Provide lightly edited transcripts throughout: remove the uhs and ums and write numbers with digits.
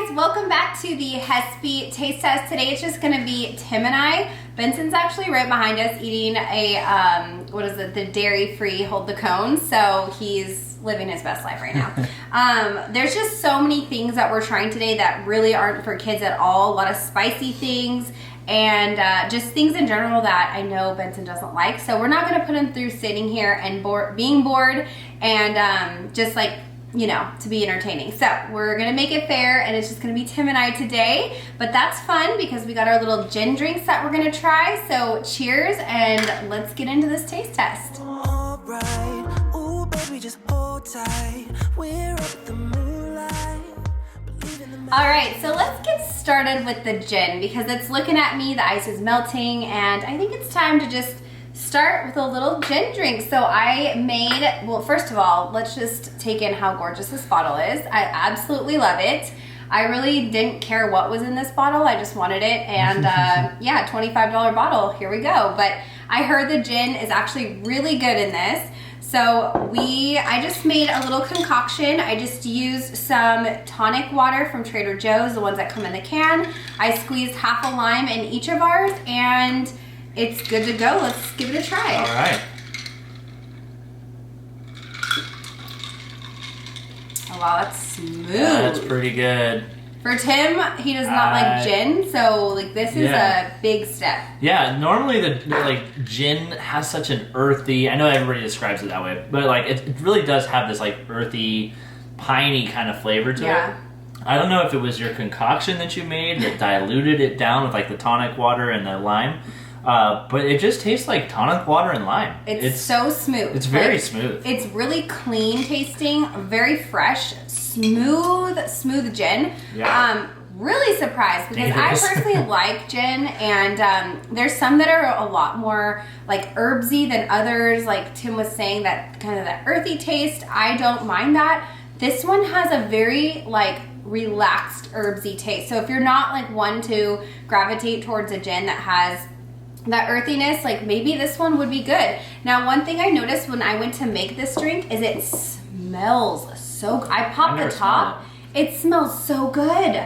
guys, welcome back to the Hespe taste test. Today it's just gonna be Tim and I. Benson's actually right behind us eating a, the dairy-free Hold the Cone, so he's living his best life right now. There's just so many things that we're trying today that really aren't for kids at all. A lot of spicy things and just things in general that I know Benson doesn't like. So we're not gonna put him through sitting here and being bored and just like, you know, to be entertaining. So we're gonna make it fair and it's just gonna be Tim and I today, but that's fun because we got our little gin drinks that we're gonna try. So cheers and let's get into this taste test. All right. Ooh, baby, just hold tight. We're up the moonlight. All right, so let's get started with the gin because it's looking at me, the ice is melting, and I think it's time to just start with a little gin drink. So I made, well, first of all, let's just take in how gorgeous this bottle is. I absolutely love it. I really didn't care what was in this bottle. I just wanted it. And yeah, $25 bottle, here we go. But I heard the gin is actually really good in this. So I just made a little concoction. I just used some tonic water from Trader Joe's, the ones that come in the can. I squeezed half a lime in each of ours and it's good to go. Let's give it a try. All right. Oh wow, that's smooth. That's pretty good. For Tim, he does not like gin, so like this is a big step. Yeah, normally the gin has such an earthy, I know everybody describes it that way, but like it really does have this like earthy, piney kind of flavor to it. I don't know if it was your concoction that you made that diluted it down with like the tonic water and the lime. But it just tastes like tonic water and lime. It's so smooth. It's very smooth. It's really clean tasting, very fresh, smooth gin. Yeah. Really surprised because I personally like gin, and there's some that are a lot more like herbsy than others. Like Tim was saying, that kind of that earthy taste. I don't mind that. This one has a very like relaxed herbsy taste. So if you're not like one to gravitate towards a gin that has that earthiness, like maybe this one would be good. Now, one thing I noticed when I went to make this drink is it smells so good. I popped the top. It smells so good.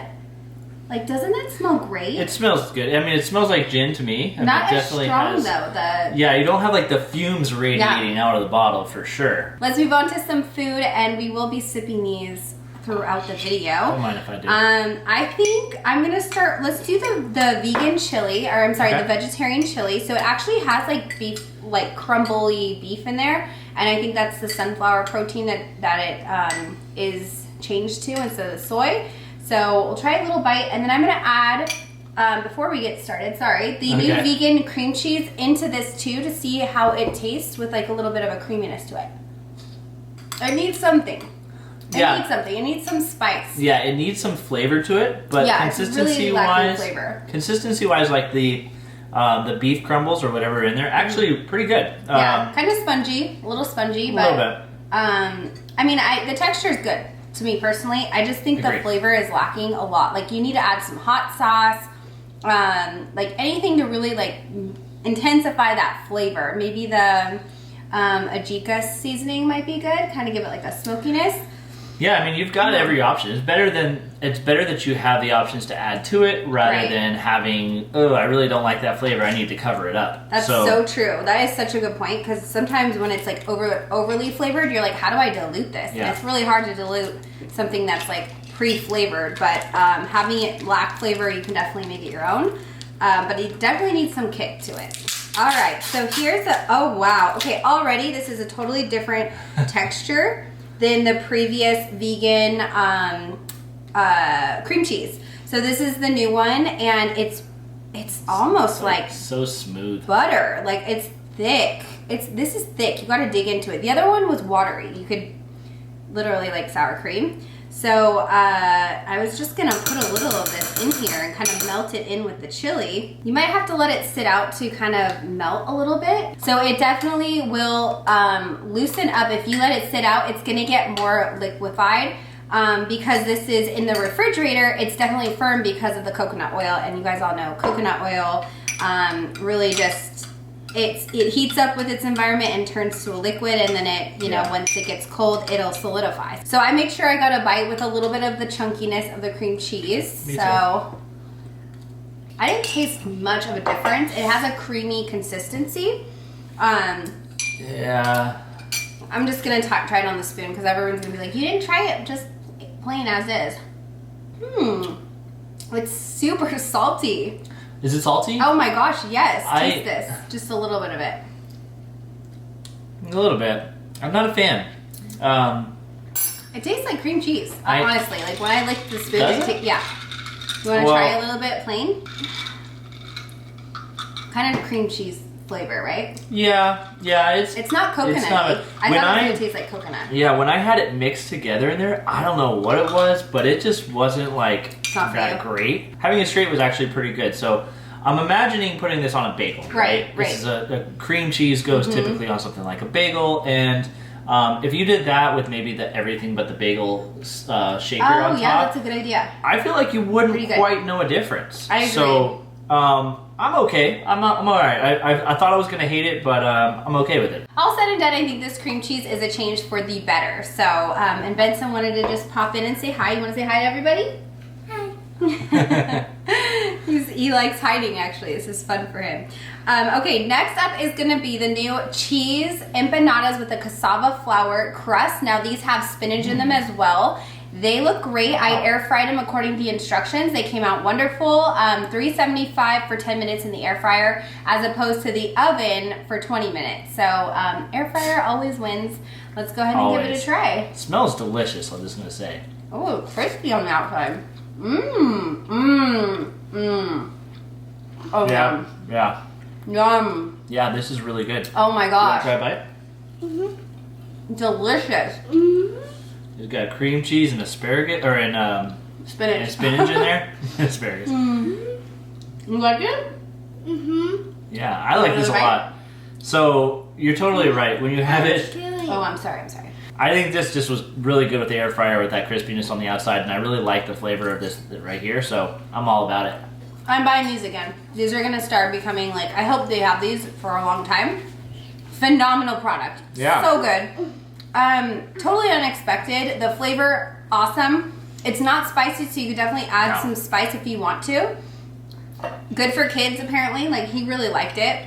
Like, doesn't it smell great? It smells good. I mean, it smells like gin to me. Not it as strong though. Yeah, you don't have like the fumes radiating out of the bottle for sure. Let's move on to some food, and we will be sipping these throughout the video. Don't mind if I do. I think I'm gonna start. Let's do the vegan chili, or I'm sorry, the vegetarian chili. So it actually has like beef, like crumbly beef in there, and I think that's the sunflower protein that it is changed to instead of the soy. So we'll try a little bite, and then I'm gonna add before we get started, the new vegan cream cheese into this too to see how it tastes with like a little bit of a creaminess to it. I need something. It needs some spice. Yeah, it needs some flavor to it, but consistency-wise, like the beef crumbles or whatever in there, actually pretty good. Yeah, kind of spongy, a little spongy, but a little bit. I mean, the texture is good to me personally. I just think the flavor is lacking a lot. Like you need to add some hot sauce, like anything to really like intensify that flavor. Maybe the Ajika seasoning might be good, kind of give it like a smokiness. Yeah, I mean, you've got every option. It's better that you have the options to add to it rather than having, oh, I really don't like that flavor, I need to cover it up. That's so true. That is such a good point, because sometimes when it's like overly flavored, you're like, how do I dilute this? Yeah. And it's really hard to dilute something that's like pre-flavored, but having it lack flavor, you can definitely make it your own. But it definitely needs some kick to it. All right, so here's oh wow. Okay, already this is a totally different texture than the previous vegan cream cheese. So this is the new one, and it's almost like so smooth butter. Like it's thick. This is thick. You got to dig into it. The other one was watery. You could literally like sour cream. So I was just gonna put a little of this in here and kind of melt it in with the chili. You might have to let it sit out to kind of melt a little bit. So it definitely will loosen up. If you let it sit out, it's gonna get more liquefied. Because this is in the refrigerator, it's definitely firm because of the coconut oil. And you guys all know coconut oil really just it heats up with its environment and turns to a liquid, and then it, you know, once it gets cold, it'll solidify. So I make sure I got a bite with a little bit of the chunkiness of the cream cheese. Me so too. I didn't taste much of a difference. It has a creamy consistency. Yeah. I'm just gonna try it on the spoon because everyone's gonna be like, you didn't try it just plain as is. It's super salty. Is it salty? Oh my gosh, yes. Taste this. Just a little bit of it. A little bit. I'm not a fan. It tastes like cream cheese, honestly. Like when I lick the spoon, yeah. You want to try a little bit plain? Kind of cream cheese flavor, right? Yeah. It's not coconut. It's not I thought it would taste like coconut. Yeah, when I had it mixed together in there, I don't know what it was, but it just wasn't like that great. Having it straight was actually pretty good. So I'm imagining putting this on a bagel, right? This is a cream cheese goes typically on something like a bagel, and if you did that with maybe the everything but the bagel shaker on top, that's a good idea. I feel like you wouldn't quite know a difference. I agree. So I'm okay. I'm all right. I thought I was gonna hate it, but I'm okay with it. All said and done, I think this cream cheese is a change for the better. So, and Benson wanted to just pop in and say hi. You want to say hi to everybody? Hi. He likes hiding, actually. This is fun for him. Okay, next up is going to be the new Cheese Empanadas with the cassava flour crust. Now, these have spinach in them as well. They look great. I air fried them according to the instructions. They came out wonderful. 375 for 10 minutes in the air fryer as opposed to the oven for 20 minutes. So air fryer always wins. Let's go ahead and give it a try. It smells delicious, I'm just going to say. Oh, crispy on the outside. Oh, yeah. Yeah. Yum. Yeah, this is really good. Oh my gosh. You want to try a bite? Delicious. It's got cream cheese and asparagus, or spinach. And spinach in there. Asparagus. You like it? Yeah, I like this a lot. So you're totally right. When you have it, oh, I'm sorry. I think this just was really good with the air fryer with that crispiness on the outside, and I really like the flavor of this right here. So I'm all about it. I'm buying these again. These are gonna start becoming like, I hope they have these for a long time. Phenomenal product. Yeah. So good. Totally unexpected. The flavor, awesome. It's not spicy, so you could definitely add some spice if you want to. Good for kids, apparently. Like, he really liked it.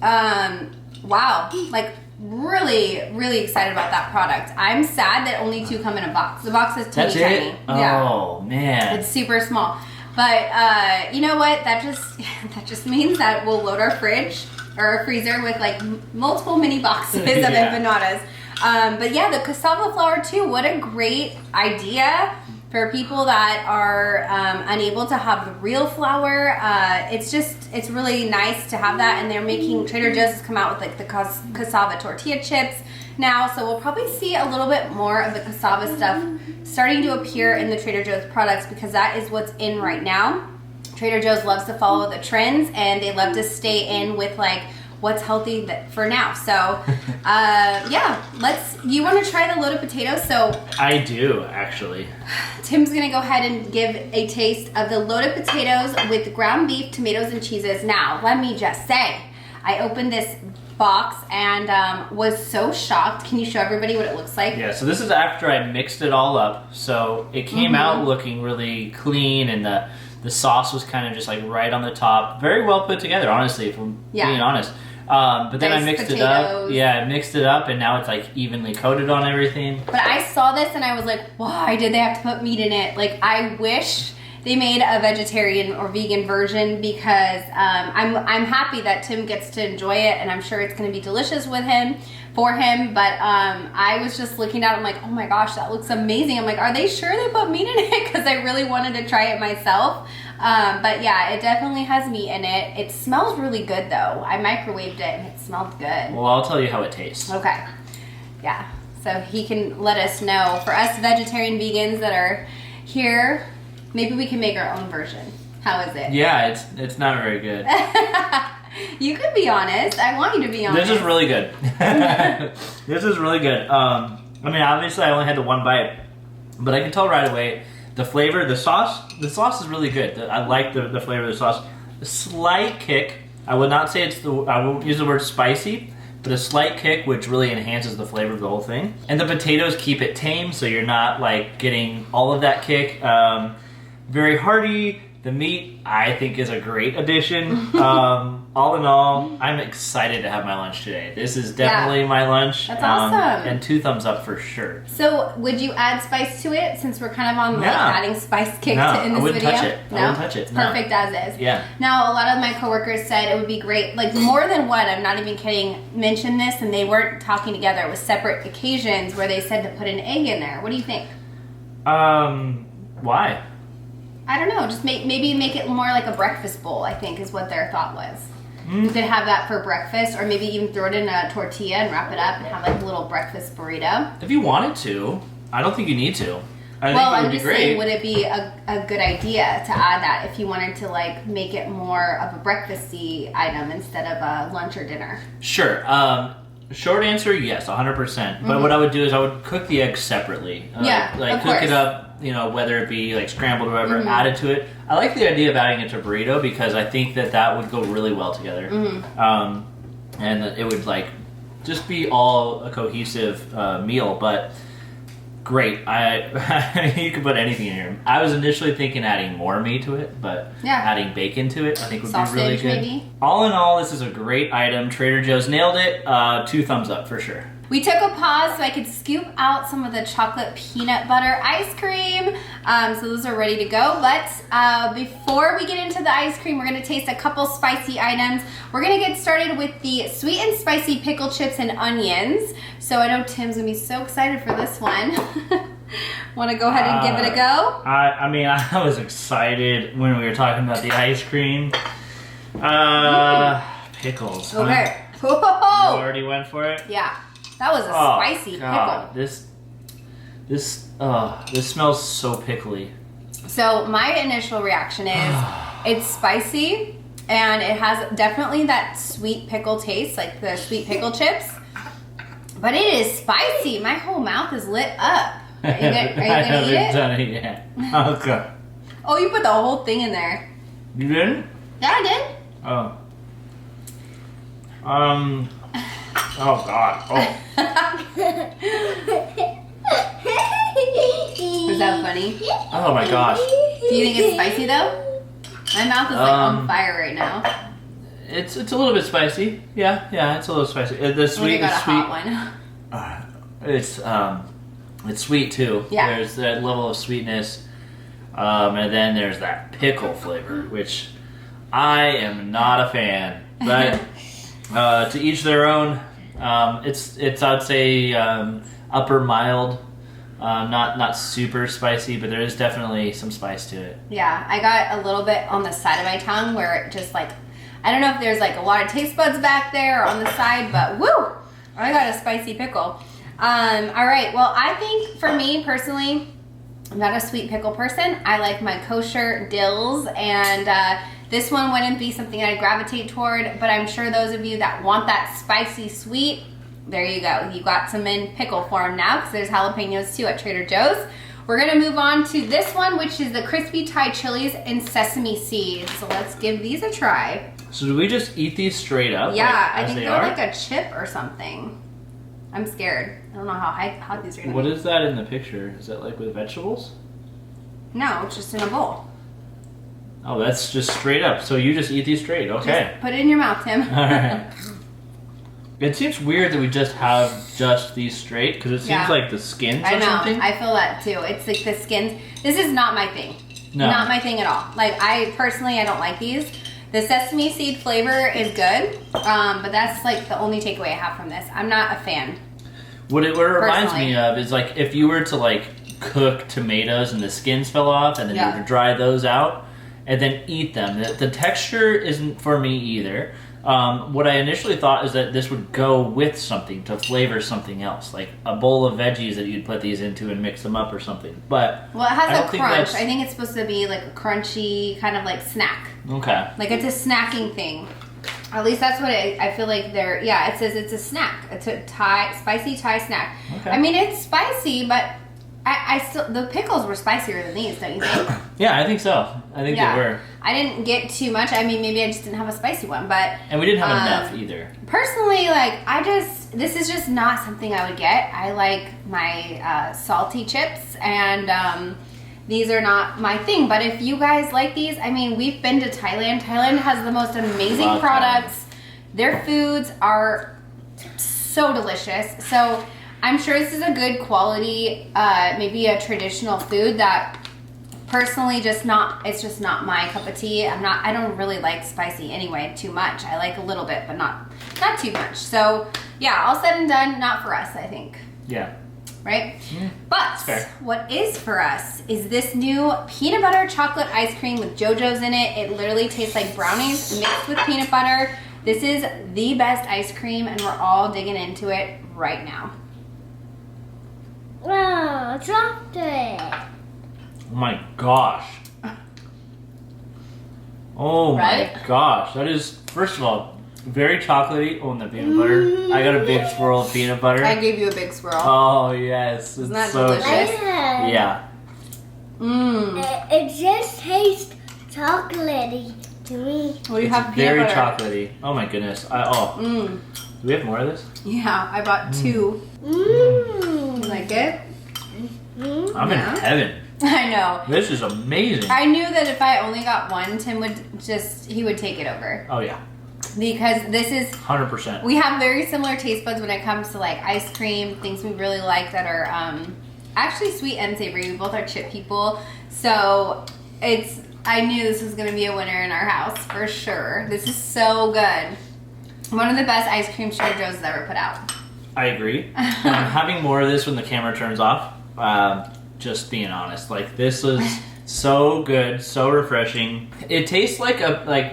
Wow. Like, really, really excited about that product. I'm sad that only 2 come in a box. The box is teeny tiny. Oh, man. It's super small. But you know what? That just means that we'll load our fridge or our freezer with like multiple mini boxes of empanadas. But yeah, the cassava flour too. What a great idea for people that are unable to have the real flour. It's really nice to have that. And they're making, Trader Joe's has come out with like the cassava tortilla chips now. So we'll probably see a little bit more of the cassava stuff starting to appear in the Trader Joe's products because that is what's in right now. Trader Joe's loves to follow the trends and they love to stay in with like what's healthy for now. So yeah, you want to try the loaded potatoes? So I do, actually. Tim's gonna go ahead and give a taste of the loaded potatoes with ground beef, tomatoes, and cheeses. Now, let me just say, I opened this box and was so shocked. Can you show everybody what it looks like? Yeah, so this is after I mixed it all up. So it came out looking really clean, and the sauce was kind of just like right on the top. Very well put together, honestly, if I'm being honest. But then I mixed it up. Yeah, I mixed it up, and now it's like evenly coated on everything. But I saw this and I was like, why did they have to put meat in it? Like, I wish they made a vegetarian or vegan version because I'm happy that Tim gets to enjoy it, and I'm sure it's going to be delicious for him. But I was just looking at it, I'm like, oh my gosh, that looks amazing. I'm like, are they sure they put meat in it? Because I really wanted to try it myself. But yeah, it definitely has meat in it. It smells really good though. I microwaved it and it smelled good. Well, I'll tell you how it tastes. Okay. Yeah. So he can let us know. For us vegetarian vegans that are here, maybe we can make our own version. How is it? Yeah, it's not very good. You could be honest. I want you to be honest. This is really good. This is really good. I mean, obviously I only had the one bite, but I can tell right away the flavor, the sauce is really good. I like the flavor of the sauce. A slight kick I would not say I won't use the word spicy, but a slight kick, which really enhances the flavor of the whole thing. And the potatoes keep it tame, so you're not like getting all of that kick. Very hearty. The meat, I think, is a great addition. All in all, I'm excited to have my lunch today. This is definitely my lunch. That's awesome. And 2 thumbs up for sure. So, would you add spice to it since we're kind of on like adding spice kick in this video? I wouldn't touch it. No? I wouldn't touch it. It's perfect as is. Yeah. Now, a lot of my coworkers said it would be great, like more than one, I'm not even kidding, mentioned this and they weren't talking together. It was separate occasions where they said to put an egg in there. What do you think? Why? I don't know. Just maybe make it more like a breakfast bowl, I think is what their thought was. You could have that for breakfast, or maybe even throw it in a tortilla and wrap it up and have like a little breakfast burrito. If you wanted to, I don't think you need to. I think it would I'm be just great. saying, would it be a good idea to add that if you wanted to like make it more of a breakfasty item instead of a lunch or dinner? Sure. Short answer, yes, 100%. But what I would do is I would cook the eggs separately. Like cook it up. Whether it be like scrambled or whatever, added to it. I like the idea of adding it to burrito because I think that would go really well together. And it would like just be all a cohesive meal. But great, you could put anything in here. I was initially thinking adding more meat to it, but adding bacon to it I think would be really good. Maybe. All in all, this is a great item. Trader Joe's nailed it. 2 thumbs up for sure. We took a pause so I could scoop out some of the chocolate peanut butter ice cream. So those are ready to go. But before we get into the ice cream, we're going to taste a couple spicy items. We're going to get started with the sweet and spicy pickle chips and onions. So I know Tim's going to be so excited for this one. Want to go ahead and give it a go? I was excited when we were talking about the ice cream. Pickles. Okay. Huh? You already went for it? Yeah. That was a spicy God. pickle. This smells so pickly. So my initial reaction is it's spicy and it has definitely that sweet pickle taste, like the sweet pickle chips. But it is spicy. My whole mouth is lit up. Are you gonna eat it? I haven't done it yet. Okay. Oh, you put the whole thing in there. You didn't? Yeah, I did. Oh. Oh God. Oh. Is that funny? Oh my gosh. Do you think it's spicy though? My mouth is like on fire right now. It's a little bit spicy. Yeah, it's a little spicy. The sweet got is a sweet. Hot one. It's sweet too. Yeah. There's that level of sweetness, and then there's that pickle flavor, which I am not a fan. But to each their own. It's I'd say upper mild, not super spicy, but there is definitely some spice to it. Yeah, I got a little bit on the side of my tongue where it just like, I don't know if there's like a lot of taste buds back there or on the side, but woo, I got a spicy pickle. All right, well, I think for me personally, I'm not a sweet pickle person. I like my kosher dills, and this one wouldn't be something I'd gravitate toward, but I'm sure those of you that want that spicy sweet, there you go. You got some in pickle form now because there's jalapenos too at Trader Joe's. We're gonna move on to this one, which is the crispy Thai chilies and sesame seeds. So let's give these a try. So do we just eat these straight up? Yeah, like, I think they're like a chip or something. I'm scared. I don't know how hot these are gonna be. What is that in the picture? Is that like with vegetables? No, it's just in a bowl. Oh, that's just straight up. So you just eat these straight, okay. Just put it in your mouth, Tim. Alright. It seems weird that we just have just these straight, because it seems like the skins or something. I feel that too. It's like the skins. This is not my thing. No. Not my thing at all. Like I don't like these. The sesame seed flavor is good, but that's like the only takeaway I have from this. I'm not a fan. What it reminds me of is like if you were to like cook tomatoes and the skins fell off and then you were to dry those out and then eat them. The texture isn't for me either. What I initially thought is that this would go with something to flavor something else, like a bowl of veggies that you'd put these into and mix them up or something. But well, it has a crunch. I think it's supposed to be like a crunchy kind of like snack. Okay. Like it's a snacking thing. At least that's what I feel like they're. Yeah, it says it's a snack. It's a spicy Thai snack. Okay. I mean, it's spicy, but I still, the pickles were spicier than these, don't you think? Yeah, I think so. I think they were. I didn't get too much. I mean, maybe I just didn't have a spicy one, but. And we didn't have enough either. Personally, like, this is just not something I would get. I like my salty chips, and these are not my thing. But if you guys like these, I mean, we've been to Thailand. Thailand has the most amazing products. Their foods are so delicious. So I'm sure this is a good quality, maybe a traditional food that personally it's just not my cup of tea. I don't really like spicy anyway too much. I like a little bit, but not too much. So yeah, all said and done, not for us, I think. Yeah. Right? Yeah, but what is for us is this new peanut butter chocolate ice cream with JoJo's in it. It literally tastes like brownies mixed with peanut butter. This is the best ice cream, and we're all digging into it right now. Wow, chocolate. Oh my gosh. Oh Right? my gosh. That is, first of all, very chocolately. Oh, and the peanut butter. I got a big swirl of peanut butter. I gave you a big swirl. Oh, yes. Isn't that so delicious? good. Yeah. Mmm. It just tastes chocolatey to me. Well, you have peanut Very butter. chocolatey. Oh my goodness. Do we have more of this? Yeah, I bought 2. Mmm. You like it? I'm in heaven. I know. This is amazing. I knew that if I only got one, Tim would he would take it over. Oh yeah. Because this is 100%. we have very similar taste buds when it comes to like ice cream, things we really like that are actually sweet and savory. We both are chip people. So I knew this was gonna be a winner in our house for sure. This is so good. One of the best ice cream Trader Joe's has ever put out. I agree. Having more of this when the camera turns off, just being honest, like this is so good, so refreshing. It tastes like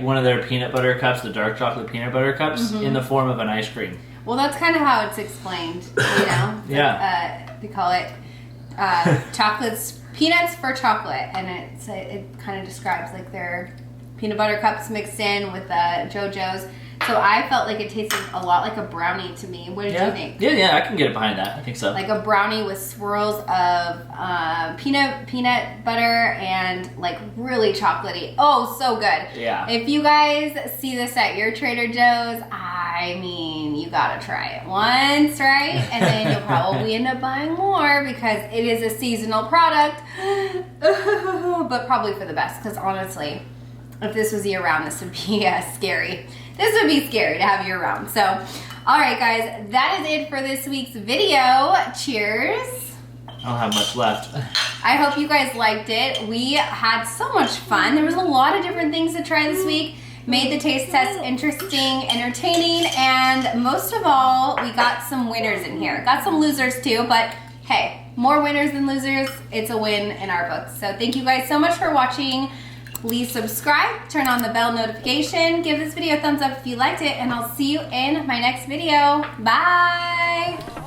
one of their peanut butter cups, the dark chocolate peanut butter cups, in the form of an ice cream. Well, that's kind of how it's explained, you know? Yeah. They call it peanuts for chocolate, and it kind of describes like their peanut butter cups mixed in with JoJo's. So I felt like it tasted a lot like a brownie to me. What did you think? Yeah, I can get behind that. I think so. Like a brownie with swirls of peanut butter and like really chocolatey. Oh, so good. Yeah. If you guys see this at your Trader Joe's, I mean, you gotta try it once, right? And then you'll probably end up buying more because it is a seasonal product. But probably for the best, because honestly, if this was year round, this would be scary. This would be scary to have year round. So, all right, guys, that is it for this week's video. Cheers. I don't have much left. I hope you guys liked it. We had so much fun. There was a lot of different things to try this week. Made the taste test interesting, entertaining, and most of all, we got some winners in here. Got some losers too, but hey, more winners than losers. It's a win in our books. So thank you guys so much for watching. Please subscribe, turn on the bell notification, give this video a thumbs up if you liked it, and I'll see you in my next video. Bye!